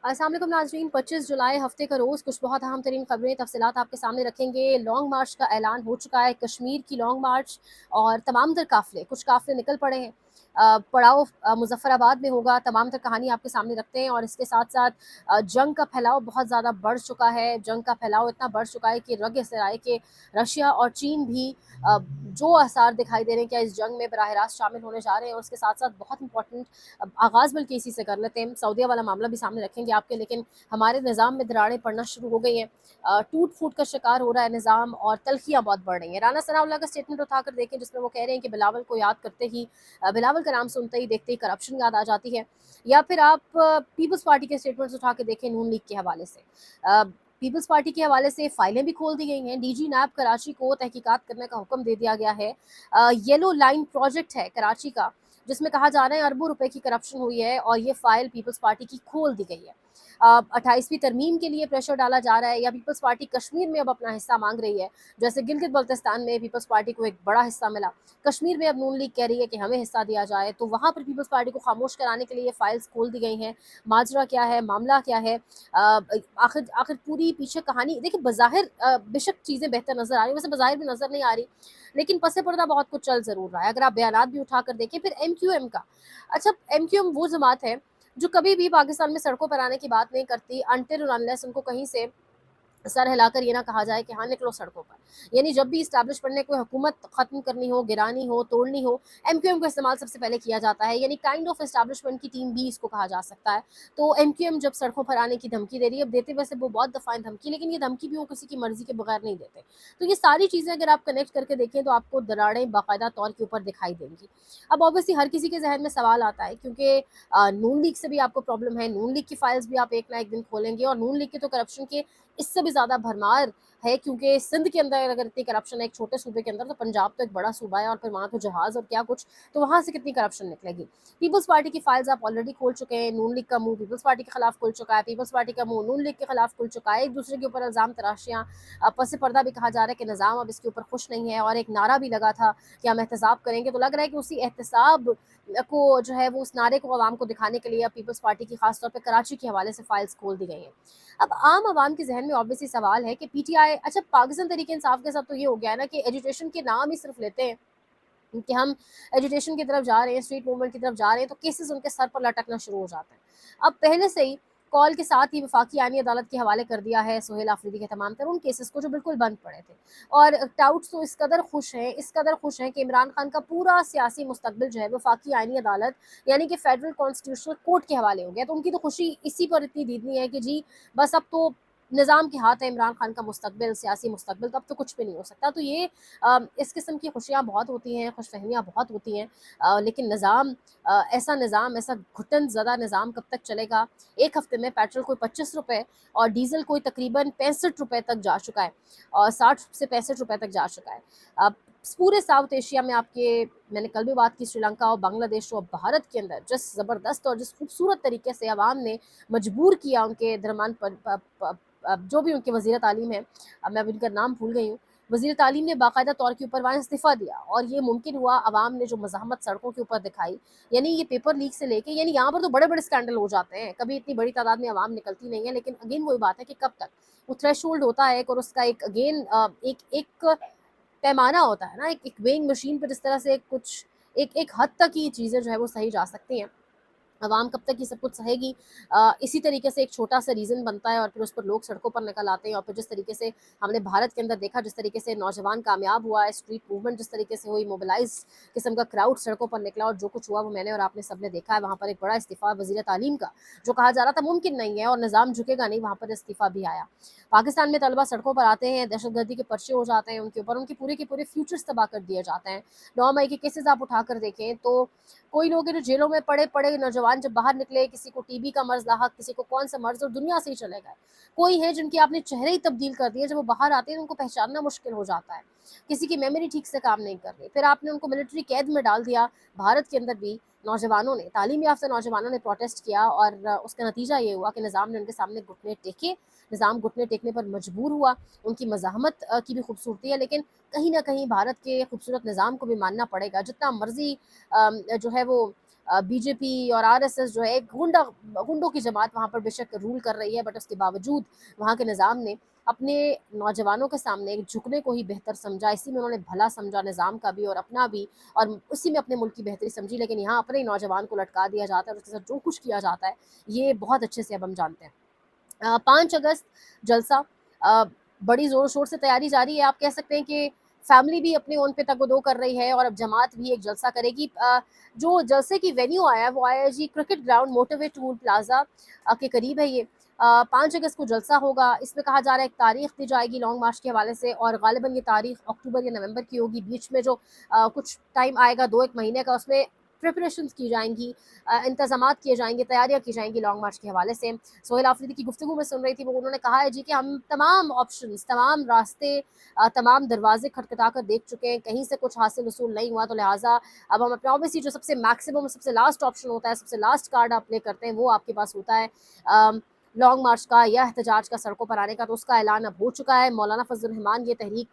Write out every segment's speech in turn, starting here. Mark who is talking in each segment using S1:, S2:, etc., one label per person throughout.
S1: अस्सलाम वालेकुम नाज़रीन। 25 जुलाई हफ्ते का रोज़ कुछ बहुत अहम तरीन खबरें तफसीलात आपके सामने रखेंगे। लॉन्ग मार्च का ऐलान हो चुका है, कश्मीर की लॉन्ग मार्च और तमाम तर काफ़िले, कुछ काफ़िले निकल पड़े हैं। पड़ाव मुज़फ़्फ़राबाद में होगा। तमाम तर कहानी आपके सामने रखते हैं और इसके साथ साथ जंग का फैलाव बहुत ज़्यादा बढ़ चुका है। जंग का फैलाव इतना बढ़ चुका है कि रग से आए कि रशिया और चीन भी जो आसार दिखाई दे रहे हैं कि इस जंग में बराह रास्त शामिल होने जा रहे हैं। और उसके साथ साथ बहुत इंपॉर्टेंट आगाज़ बल्कि इसी से कर लेते हैं, सऊदीया वाला मामला भी सामने रखेंगे आपके। लेकिन हमारे निज़ाम में दरारें पड़ना शुरू हो गई हैं, टूट फूट का शिकार हो रहा है निज़ाम और तलखियाँ बहुत बढ़ रही हैं। राना सनाउल्लाह का स्टेटमेंट उठाकर देखें जिसमें वो कह रहे हैं कि बिलावल को याद करते ही, बिलावल का नाम सुनते ही देखते ही करप्शन याद आ जाती है। या फिर आप पीपल्स पार्टी के स्टेटमेंट्स उठा के देखें नून लीग के हवाले से। पीपल्स पार्टी के हवाले से फाइलें भी खोल दी गई हैं। डीजी नैब कराची को तहकीकात करने का हुक्म दे दिया गया है। येलो लाइन प्रोजेक्ट है कराची का, जिसमें कहा जा रहा है अरबों रुपए की करप्शन हुई है और ये फाइल पीपल्स पार्टी की खोल दी गई है। 28वीं तरमीम के लिए प्रेशर डाला जा रहा है, या पीपल्स पार्टी कश्मीर में अब अपना हिस्सा मांग रही है। जैसे गिलगित बल्तिस्तान में पीपल्स पार्टी को एक बड़ा हिस्सा मिला, कश्मीर में अब नून लीग कह रही है कि हमें हिस्सा दिया जाए, तो वहाँ पर पीपल्स पार्टी को खामोश कराने के लिए फाइल्स खोल दी गई हैं। माजरा क्या है, मामला क्या है, आखिर आखिर पूरी पीछे कहानी देखिए। बज़ाहिर बेशक चीज़ें बेहतर नज़र आ रही, वैसे बज़ाहिर भी नज़र नहीं आ रही, लेकिन पसे पर्दा बहुत कुछ चल ज़रूर रहा है। अगर आप बयानात भी उठा कर देखें। फिर एमक्यूएम का, अच्छा, एमक्यूएम वो जमात है जो कभी भी पाकिस्तान में सड़कों पर आने की बात नहीं करती अनटिल और अनलेस उनको कहीं से सर हिलाकर ये ना कहा जाए कि हाँ निकलो सड़कों पर। यानी जब भी इस्टेब्लिशमेंट ने कोई हुकूमत ख़त्म करनी हो, गिरानी हो, तोड़नी हो, एमक्यूएम का इस्तेमाल सबसे पहले किया जाता है। यानी काइंड ऑफ इस्टेब्लिशमेंट की टीम भी इसको कहा जा सकता है। तो एमक्यूएम जब सड़कों पर आने की धमकी दे रही है, अब देते वैसे वो बहुत दफ़ा धमकी, लेकिन ये धमकी भी वो किसी की मर्ज़ी के बगैर नहीं देते। तो ये सारी चीज़ें अगर आप कनेक्ट करके देखें तो आपको दरारें बाकायदा तौर के ऊपर दिखाई देंगी। अब ऑब्वियसली हर किसी के जहन में सवाल आता है, क्योंकि नून लीग से भी आपको प्रॉब्लम है। नून लीग की फाइल्स भी आप एक ना एक दिन खोलेंगे और नून लीग के तो करप्शन के इससे भी ज़्यादा भरमार है, क्योंकि सिंध के अंदर अगर इतनी करप्शन है एक छोटे सूबे के अंदर, तो पंजाब तो एक बड़ा सूबा है और फिर वहाँ तो जहाज़ और क्या कुछ, तो वहाँ से कितनी करप्शन निकलेगी। पीपल्स पार्टी की फाइल्स आप ऑलरेडी खोल चुके हैं। नून लीग का मुंह पीपल्स पार्टी के खिलाफ खुल चुका है, पीपल्स पार्टी का मुंह नून लीग के खिलाफ खुल चुका है। एक दूसरे के ऊपर इल्ज़ाम तराशियाँ, पस पर्दा भी कहा जा रहा है कि निज़ाम अब इसके ऊपर खुश नहीं है। और एक नारा भी लगा था कि हम एहतसाब करेंगे, तो लग रहा है कि उसी एहतसाब को जो है वो उस नारे को आवाम को दिखाने के लिए अब पीपल्स पार्टी की खासतौर पर कराची के हवाले से फाइल्स खोल दी गई हैं। अब आम आवाम के जहन में ऑब्वियसली सवाल है कि पीटीआई, अच्छा, पाकिस्तान तरीके इंसाफ के साथ तो ये हो गया है ना कि एजुटेशन के नाम ही सिर्फ लेते हैं कि हम एजुटेशन की तरफ जा रहे हैं, स्ट्रीट मूवमेंट की तरफ जा रहे हैं, तो केसेस उनके सर पर लटकना शुरू हो जाते हैं। अब पहले से ही कॉल के साथ ही वफाकी आईनी अदालत के हवाले कर दिया है सुहेल आफरीदी के तमाम तर उन केसेस को जो बिल्कुल बंद पड़े थे। और टाउट्स तो इस कदर खुश हैं कि इमरान खान का पूरा सियासी मुस्तकबिल जो है वफाकी आईनी अदालत यानी कि फेडरल कॉन्स्टिट्यूशनल कोर्ट के हवाले हो गया। तो उनकी तो खुशी इसी पर इतनी दीदनी है कि जी बस अब तो निज़ाम के हाथ है इमरान खान का मुस्तकबिल, सियासी मुस्तकबिल, तो अब तो कुछ भी नहीं हो सकता। तो ये इस किस्म की खुशियाँ बहुत होती हैं, खुशफ़हमियाँ बहुत होती हैं, लेकिन ऐसा निज़ाम, ऐसा घुटन ज़दा निज़ाम कब तक चलेगा? एक हफ़्ते में पेट्रोल कोई ₹25 और डीज़ल कोई तकरीबन ₹65 तक जा चुका है और 60 से ₹65 तक जा चुका है। अब पूरे साउथ एशिया में आपके, मैंने कल भी बात की, श्रीलंका और बांग्लादेश और भारत के अंदर जिस ज़बरदस्त और जिस खूबसूरत तरीके से अवाम ने मजबूर किया उनके धर्मान पर जो भी उनके वज़ीर तालीम हैं, अब मैं अब उनका नाम भूल गई हूँ, वज़ीर तालीम ने बाकायदा तौर के ऊपर वहाँ इस्तीफ़ा दिया और ये मुमकिन हुआ अवाम ने जो मज़ाहमत सड़कों के ऊपर दिखाई। यानी ये पेपर लीक से लेके, यानी यहाँ पर तो बड़े-बड़े स्कैंडल हो जाते हैं, कभी इतनी बड़ी तादाद में अवाम निकलती नहीं है, लेकिन अगेन वही बात है कि कब तक? वो थ्रेशोल्ड होता है एक और उसका एक अगेन एक एक पैमाना होता है ना, एक वेइंग मशीन पे जिस तरह से कुछ एक हद तक ही चीज़ें जो है वो सही जा सकती हैं। अवाम कब तक ये सब कुछ सहेगी? इसी तरीके से एक छोटा-सा रीज़न बनता है और फिर उस पर लोग सड़कों पर निकल आते हैं और फिर जिस तरीके से हमने भारत के अंदर देखा, जिस तरीके से नौजवान कामयाब हुआ है, स्ट्रीट मूवमेंट जिस तरीके से हुई, मोबिलाइज़ किस्म का क्राउड सड़कों पर निकला और जो कुछ हुआ वो मैंने और आपने सबने देखा है। वहाँ पर एक बड़ा इस्तीफ़ा वज़ीर तालीम का, जो कहा जा रहा था मुमकिन नहीं है और निज़ाम झुकेगा नहीं, वहाँ पर इस्तीफ़ा भी आया। पाकिस्तान में तलबा सड़कों पर आते हैं, दहशतगर्दी के पर्चे हो जाते हैं उनके ऊपर, उनके पूरे के पूरे फ्यूचर्स तबाह कर दिए जाते हैं। 9 मई के केसेज़ आप उठाकर देखें तो कोई लोग हैं जो जेलों में पड़े नौजवान जब बाहर निकले, किसी को टीबी का मर्ज़ लाहा, किसी को कौन सा मर्ज़, और दुनिया से ही चले गए। कोई है जिनके आपने चेहरे ही तब्दील कर दिए, जब वो बाहर आते हैं तो उनको पहचानना मुश्किल हो जाता है। किसी की मेमोरी ठीक से काम नहीं कर रही। फिर आपने उनको मिलिट्री कैद में डाल दिया। भारत के अंदर भी नौजवानों ने, तालीम याफ्ता नौजवानों ने प्रोटेस्ट किया और उसका नतीजा ये हुआ कि निज़ाम ने उनके सामने घुटने टेके। निज़ाम घुटने टेकने पर मजबूर हुआ। उनकी मज़ाहमत की भी खूबसूरती है, लेकिन कहीं न कहीं भारत के खूबसूरत निज़ाम को भी मानना पड़ेगा। जितना मर्ज़ी जो है वो बीजेपी और आरएसएस जो है एक गुंडों की जमात वहाँ पर बेशक रूल कर रही है, बट उसके बावजूद वहाँ के निज़ाम ने अपने नौजवानों के सामने झुकने को ही बेहतर समझा। इसी में उन्होंने भला समझा निज़ाम का भी और अपना भी, और उसी में अपने मुल्क की बेहतरी समझी। लेकिन यहाँ अपने ही नौजवान को लटका दिया जाता है और उसके साथ जो कुछ किया जाता है ये बहुत अच्छे से अब हम जानते हैं। 5 अगस्त जलसा, अ, बड़ी ज़ोर-शोर से तैयारी जारी है। आप कह सकते हैं कि फैमिली भी अपने ओन पे तग-ओ-दो कर रही है और अब जमात भी एक जलसा करेगी। जो जलसे की वेन्यू आया है वो आया है जी cricket ground motorway toll plaza के करीब है ये। 5 अगस्त को जलसा होगा। इसमें कहा जा रहा है एक तारीख़ दी जाएगी लॉन्ग मार्च के हवाले से और ग़ालिबन ये तारीख़ अक्टूबर या नवंबर की होगी। बीच में जो कुछ टाइम आएगा 2-1 महीने का, उसमें प्रिपरेशंस की जाएँगी, इंतज़ामात किए जाएँगे, तैयारियाँ की जाएँगी लॉन्ग मार्च के हवाले से। सोहेल आफरीदी की गुफ्तगू में सुन रही थी, वो उन्होंने कहा है जी कि हम तमाम ऑप्शंस, तमाम रास्ते, तमाम दरवाजे खटखटा कर देख चुके हैं, कहीं से कुछ हासिल वसूल नहीं हुआ, तो लिहाजा अब हम अपने ऑब्वियसली जो सबसे मैक्सिमम, सबसे लास्ट ऑप्शन होता है, सबसे लास्ट कार्ड आप प्ले करते हैं, वो आपके पास होता है लॉन्ग मार्च का या एहतजाज का, सड़कों पर आने का। तो उसका ऐलान अब हो चुका है। मौलाना फजल रहमान ये तहरीक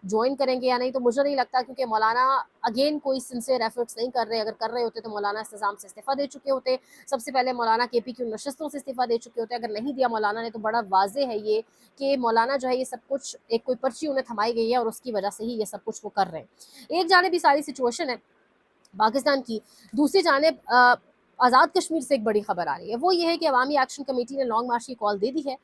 S1: ज्वाइन करेंगे या नहीं तो मुझे नहीं लगता, क्योंकि मौलाना अगेन कोई सिंसियर एफर्ट्स नहीं कर रहे। अगर कर रहे होते तो मौलाना इस निज़ाम से इस्तीफ़ा दे चुके होते। सबसे पहले मौलाना केपी की नशस्तों से इस्तीफ़ा दे चुके होते। अगर नहीं दिया मौलाना ने तो बड़ा वाज़े है ये कि मौलाना जो है ये सब कुछ, एक कोई पर्ची उन्हें थमाई गई है और उसकी वजह से ही ये सब कुछ वो कर रहे हैं। एक जानिब ये सारी सिचुएशन है पाकिस्तान की, दूसरी जानिब आज़ाद कश्मीर से एक बड़ी खबर आ रही है। वो ये है कि अवामी एक्शन कमेटी ने लॉन्ग मार्च की कॉल दे दी है।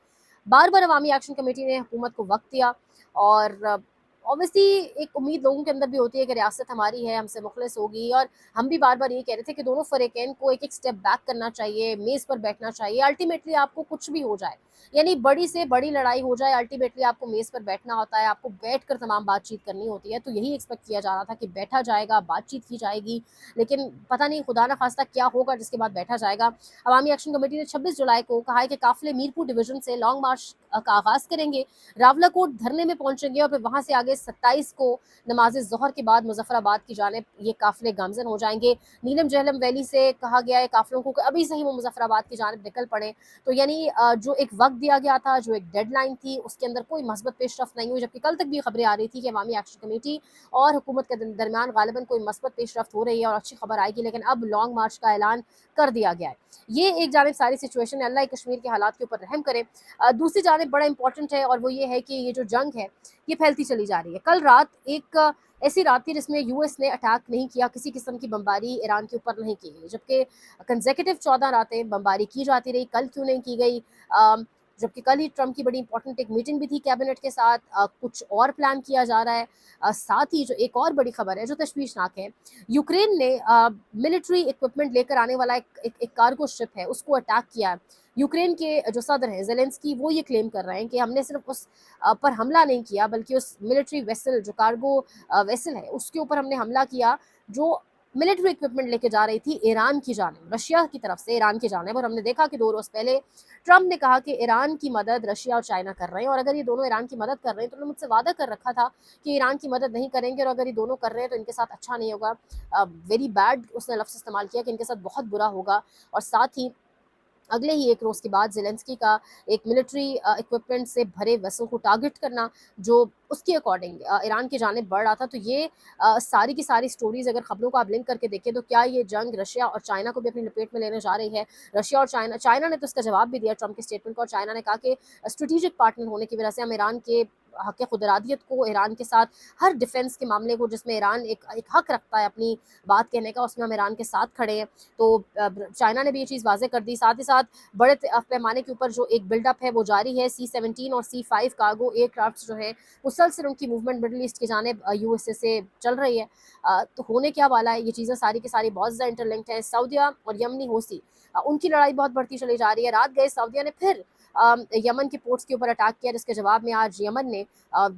S1: बार-बार अवामी एक्शन कमेटी ने हुकूमत को वक़्त दिया और ऑब्वियसली एक उम्मीद लोगों के अंदर भी होती है कि रियासत हमारी है, हमसे मुखलिस होगी, और हम भी बार-बार ये कह रहे थे कि दोनों फ़रीक़ैन को एक-एक स्टेप बैक करना चाहिए, मेज़ पर बैठना चाहिए। अल्टीमेटली आपको कुछ भी हो जाए, यानी बड़ी से बड़ी लड़ाई हो जाए, अल्टीमेटली आपको मेज़ पर बैठना होता है, आपको बैठकर तमाम बातचीत करनी होती है। तो यही एक्सपेक्ट किया जा रहा था कि बैठा जाएगा, बातचीत की जाएगी, लेकिन पता नहीं खुदा ना ख़ास्ता क्या होगा जिसके बाद बैठा जाएगा। अवामी एक्शन कमेटी ने 26 जुलाई को कहा है कि काफ़िले मीरपुर डिवीज़न से लॉन्ग मार्च का आगाज़ करेंगे, रावलाकोट धरने में पहुंचेंगे और फिर वहां से आगे 27 को नमाज ज़ोहर के बाद मुजफ्फराबाद की जानिब ये काफ़िले गामजन हो जाएंगे। नीलम जहलम वैली से कहा गया है काफ़िलों को कि अभी से ही वो मुजफ्फराबाद की जानिब निकल पड़े। तो यानी जो एक वक्त दिया गया था, जो एक डेडलाइन थी, उसके अंदर कोई मस्बत पेशरफ्त नहीं हुई, जबकि कल तक भी खबरें आ रही थी कि अवामी एक्शन कमेटी और हुकूमत के दरमियान गालिबन कोई मस्बत पेशरफ्त हो रही है और अच्छी खबर आएगी, लेकिन अब लॉन्ग मार्च का ऐलान कर दिया गया है। ये एक जानिब सारी सिचुएशन है, अल्लाह कश्मीर के हालात के ऊपर रहम करे। दूसरी जानिब बड़ा इंपॉर्टेंट है और वो ये है कि ये जो जंग है ये फैलती चली जा रही है। कल रात एक ऐसी रात थी जिसमें यूएस ने अटैक नहीं किया, किसी किस्म की बमबारी ईरान के ऊपर नहीं की गई, जबकि कंसेक्यूटिव 14 रातें बमबारी की जाती रही। कल क्यों नहीं की गई? जबकि कल ही ट्रम्प की बड़ी इंपॉर्टेंट एक मीटिंग भी थी कैबिनेट के साथ, कुछ और प्लान किया जा रहा है। साथ ही जो एक और बड़ी खबर है जो तशवीशनाक है, यूक्रेन ने मिलिट्री इक्विपमेंट लेकर आने वाला एक कार्गो शिप है, उसको अटैक किया है। यूक्रेन के जो सदर हैं ज़ेलेंस्की, वो ये क्लेम कर रहे हैं कि हमने सिर्फ उस पर हमला नहीं किया, बल्कि उस मिलिट्री वेसल, जो कार्गो वेसल है, उसके ऊपर हमने हमला किया जो मिलिट्री इक्विपमेंट लेके जा रही थी ईरान की जानिब, रशिया की तरफ से ईरान की जानिब। और हमने देखा कि 2 रोज़ पहले ट्रम्प ने कहा कि ईरान की मदद रशिया और चाइना कर रहे हैं, और अगर ये दोनों ईरान की मदद कर रहे हैं तो उन्होंने मुझसे वादा कर रखा था कि ईरान की मदद नहीं करेंगे, और अगर ये दोनों कर रहे हैं तो इनके साथ अच्छा नहीं होगा। वेरी बैड उसने लफ्ज़ इस्तेमाल किया कि इनके साथ बहुत बुरा होगा। और साथ ही अगले ही 1 रोज़ के बाद ज़ेलेंस्की का एक मिलिट्री इक्विपमेंट से भरे वेसल को टारगेट करना, जो उसके अकॉर्डिंग ईरान की जानिब बढ़ रहा था। तो ये सारी की सारी स्टोरीज़ अगर खबरों को आप लिंक करके देखें तो क्या ये जंग रशिया और चाइना को भी अपनी लपेट में लेने जा रही है? रशिया और चाइना ने तो इसका जवाब भी दिया ट्रम्प के स्टेटमेंट को, और चाइना ने कहा कि स्ट्रेटेजिक पार्टनर होने की वजह से हम ईरान के हक़ खुदरादियत को, ईरान के साथ हर डिफेंस के मामले को जिसमें ईरान एक हक़ रखता है अपनी बात कहने का, उसमें हम ईरान के साथ खड़े हैं। तो चाइना ने भी ये चीज़ वाज़ेह कर दी। साथ ही साथ बड़े पैमाने के ऊपर जो एक बिल्डअप है वो जारी है। C-17 और C-5 कार्गो एयरक्राफ्ट जो हैं मुसलसल उनकी मूवमेंट मिडल ईस्ट की जानिब यूएसए से चल रही है। तो होने क्या वाला है, ये चीज़ें सारी की सारी बहुत ज़्यादा इंटरलिंक्ड हैं। सऊदिया और यमनी हूसी, उनकी लड़ाई बहुत बढ़ती चली जा रही है। रात गए सऊदिया ने फिर यमन के पोर्ट्स के ऊपर अटैक किया, जिसके जवाब में आज यमन ने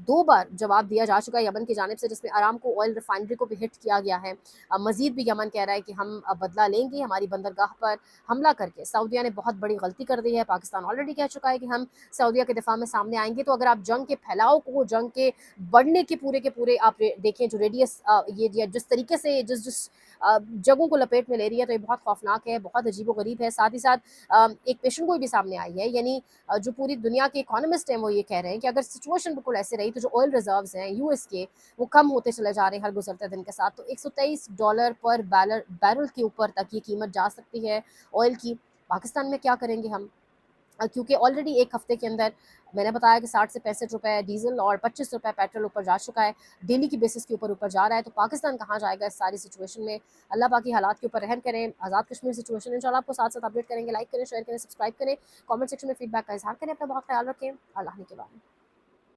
S1: 2 बार जवाब दिया जा चुका है यमन की जानिब से, जिसमें आरामको ऑयल रिफाइनरी को भी हिट किया गया है। मज़ीद भी यमन कह रहा है कि हम बदला लेंगे हमारी बंदरगाह पर हमला करके। सऊदिया ने बहुत बड़ी गलती कर दी है। पाकिस्तान ऑलरेडी कह चुका है कि हम सऊदिया के दिफा में सामने आएंगे। तो अगर आप जंग के फैलाव को, जंग के बढ़ने के पूरे आप देखें, जो रेडियस ये जिस तरीके से जिस जगहों को लपेट में ले रही है, तो ये बहुत खौफनाक है, बहुत अजीबो-गरीब है। साथ ही साथ एक पेशेंगोई भी सामने आई है, यानी जो पूरी दुनिया के इकोनॉमिस्ट हैं वो ये कह रहे हैं कि अगर सिचुएशन बिल्कुल ऐसे रही तो जो ऑयल रिजर्व्स हैं यूएस के, वो कम होते चले जा रहे हैं हर गुजरते दिन के साथ। तो $123 पर बैरल के ऊपर तक ये कीमत जा सकती है ऑयल की। पाकिस्तान में क्या करेंगे हम? क्योंकि ऑलरेडी एक हफ्ते के अंदर मैंने बताया कि 60 से 65 रुपए डीजल और 25 रुपए पेट्रोल ऊपर जा चुका है, डेली की बेसिस के ऊपर जा रहा है। तो पाकिस्तान कहाँ जाएगा इस सारी सिचुएशन में? अल्लाह पाक की हालात के ऊपर रहम करें। आज़ाद कश्मीर सिचुएशन इंशाल्लाह आपको साथ साथ अपडेट करेंगे। लाइक करें, शेयर करें, सब्सक्राइब करें, कमेंट सेक्शन में फीडबैक का इजहार करें। अपना बहुत ख्याल रखें। अल्लाह ने के बाद।